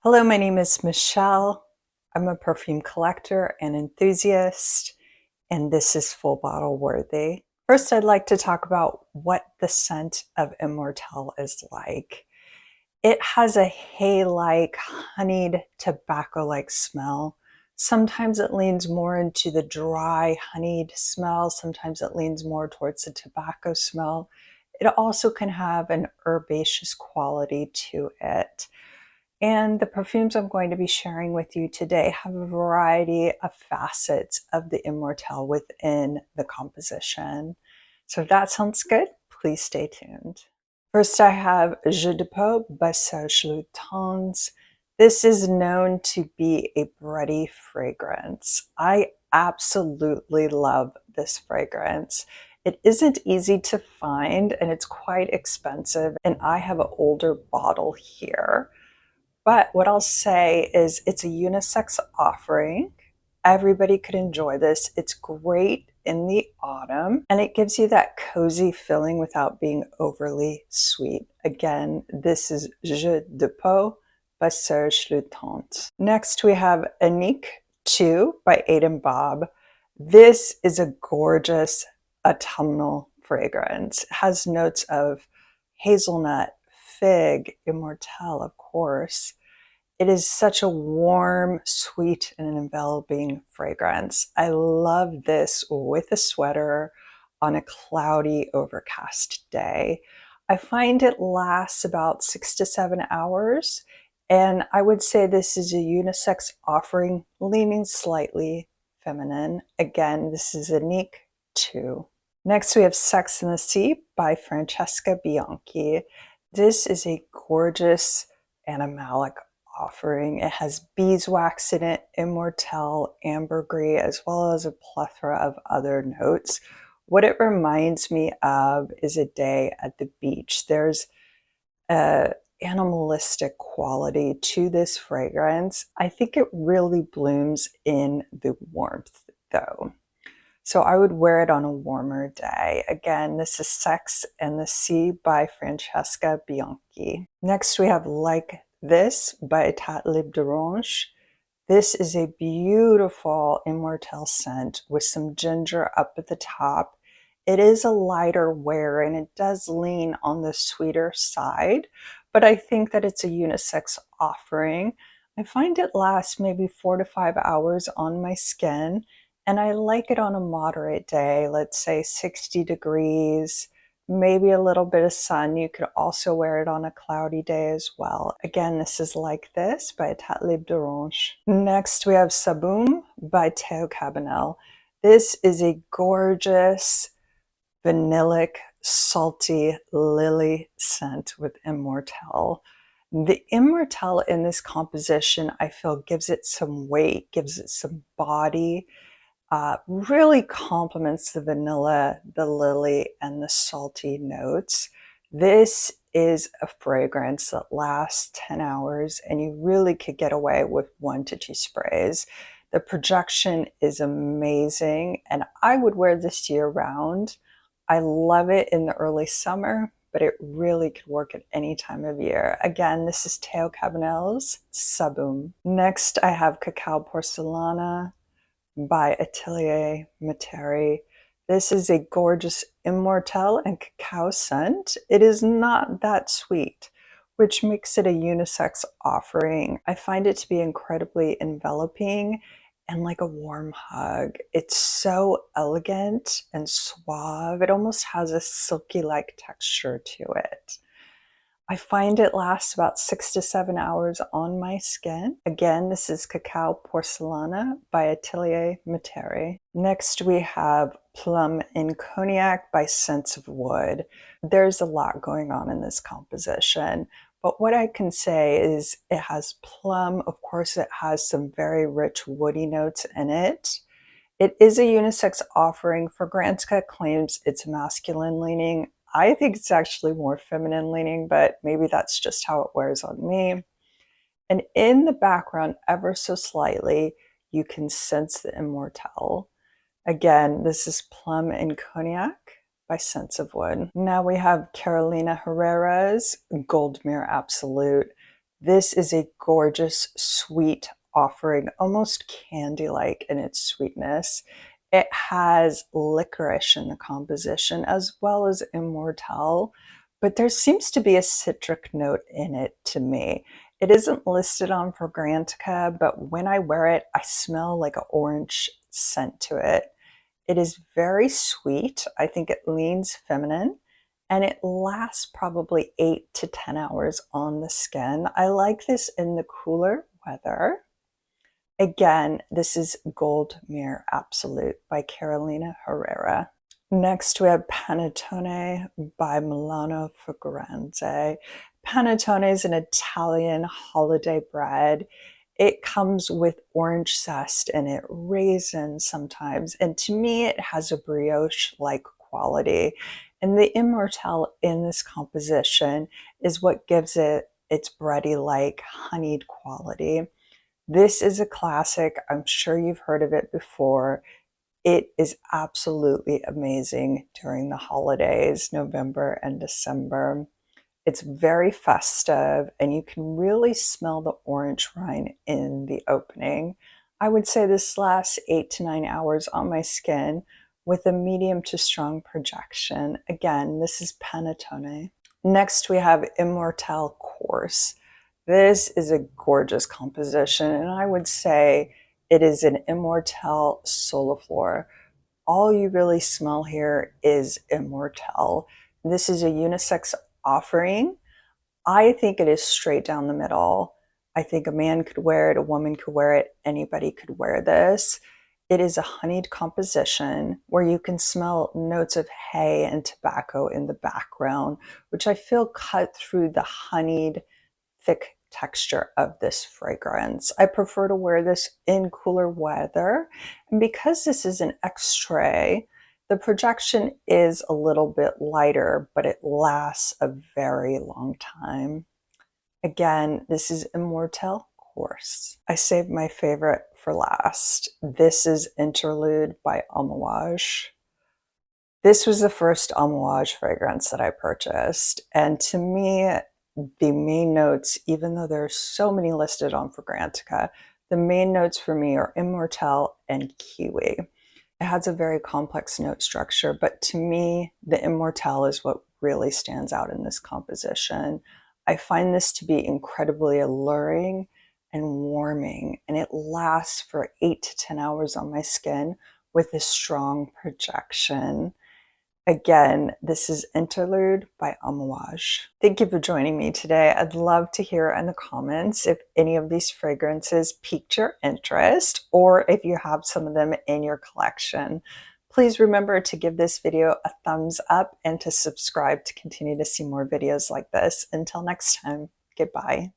Hello, my name is Michelle. I'm a perfume collector and enthusiast, and this is Full Bottle Worthy. First, I'd like to talk about what the scent of Immortelle is like. It has a hay-like, honeyed, tobacco-like smell. Sometimes it leans more into the dry, honeyed smell. Sometimes it leans more towards the tobacco smell. It also can have an herbaceous quality to it. And the perfumes I'm going to be sharing with you today have a variety of facets of the Immortelle within the composition. So if that sounds good, please stay tuned. First, I have Jeu de Peau by Serge Lutens. This is known to be a bready fragrance. I absolutely love this fragrance. It isn't easy to find and it's quite expensive, and I have an older bottle here. But what I'll say is it's a unisex offering. Everybody could enjoy this. It's great in the autumn and it gives you that cozy feeling without being overly sweet. Again, this is Jeu de Peau by Serge Lutens. Next, we have Annicke 2 by Aiden Bob. This is a gorgeous autumnal fragrance. It has notes of hazelnut, fig, Immortelle, of course. It is such a warm, sweet, and enveloping fragrance. I love this with a sweater on a cloudy, overcast day. I find it lasts about 6 to 7 hours, and I would say this is a unisex offering, leaning slightly feminine. Again, this is Annicke 2. Next, we have Sex and the Sea by Francesca Bianchi. This is a gorgeous animalic offering. It has beeswax in it, Immortelle, ambergris, as well as a plethora of other notes. What it reminds me of is a day at the beach. There's a animalistic quality to this fragrance. I think it really blooms in the warmth though. So I would wear it on a warmer day. Again, this is Sex and the Sea by Francesca Bianchi. Next we have Like This by etatlibred'orange. This is a beautiful Immortelle scent with some ginger up at the top. It is a lighter wear and it does lean on the sweeter side, but I think that it's a unisex offering. I find it lasts maybe 4 to 5 hours on my skin, and I like it on a moderate day, let's say 60 degrees, maybe a little bit of sun. You could also wear it on a cloudy day as well. Again, this is Like This by etatlibred'orange. Next, we have Boum by Teo Cabanel. This is a gorgeous, vanillic, salty lily scent with Immortelle. The Immortelle in this composition, I feel, gives it some weight, gives it some body, really complements the vanilla, the lily, and the salty notes. This is a fragrance that lasts 10 hours and you really could get away with 1 to 2 sprays. The projection is amazing and I would wear this year round. I love it in the early summer, but it really could work at any time of year. Again, this is Teo Cabanel's Boum. Next, I have Cacao Porcelana by Atelier Materi. This is a gorgeous Immortelle and cacao scent. It is not that sweet, which makes it a unisex offering. I find it to be incredibly enveloping and like a warm hug. It's so elegant and suave. It almost has a silky-like texture to it. I find it lasts about 6 to 7 hours on my skin. Again, this is Cacao Porcelana by Atelier Materi. Next, we have Plum in Cognac by Scents of Wood. There's a lot going on in this composition, but what I can say is it has plum. Of course, it has some very rich woody notes in it. It is a unisex offering. Fragranze claims it's masculine leaning. I think it's actually more feminine leaning, but maybe that's just how it wears on me. And in the background, ever so slightly, you can sense the Immortelle. Again, this is Plum in Cognac by Scents of Wood. Now we have Carolina Herrera's Gold Mirror Absolute. This is a gorgeous, sweet offering, almost candy-like in its sweetness. It has licorice in the composition as well as Immortelle, but there seems to be a citric note in it to me. It isn't listed on Fragrantica, but when I wear it, I smell like an orange scent to it. It is very sweet. I think it leans feminine and it lasts probably 8 to 10 hours on the skin. I like this in the cooler weather. Again, this is Gold Myrrh Absolute by Carolina Herrera. Next, we have Panettone by Milano Fragranze. Panettone is an Italian holiday bread. It comes with orange zest in it, raisins sometimes, and to me it has a brioche-like quality. And the Immortelle in this composition is what gives it its bready-like honeyed quality. This is a classic. I'm sure you've heard of it before. It is absolutely amazing during the holidays, November and December. It's very festive and you can really smell the orange rind in the opening. I would say this lasts 8 to 9 hours on my skin with a medium to strong projection. Again, this is Panettone. Next, we have Immortelle Corse. This is a gorgeous composition, and I would say it is an Immortelle Soliflor. All you really smell here is Immortelle. This is a unisex offering. I think it is straight down the middle. I think a man could wear it, a woman could wear it, anybody could wear this. It is a honeyed composition where you can smell notes of hay and tobacco in the background, which I feel cut through the honeyed, thick texture of this fragrance. I prefer to wear this in cooler weather. And because this is an extrait, the projection is a little bit lighter, but it lasts a very long time. Again, this is Immortelle Corse. I saved my favorite for last. This is Interlude by Amouage. This was the first Amouage fragrance that I purchased. And to me, the main notes, even though there are so many listed on Fragrantica, the main notes for me are Immortelle and Kiwi. It has a very complex note structure, but to me, the Immortelle is what really stands out in this composition. I find this to be incredibly alluring and warming, and it lasts for 8 to 10 hours on my skin with a strong projection. Again, this is Interlude by Amouage. Thank you for joining me today. I'd love to hear in the comments if any of these fragrances piqued your interest or if you have some of them in your collection. Please remember to give this video a thumbs up and to subscribe to continue to see more videos like this. Until next time, goodbye.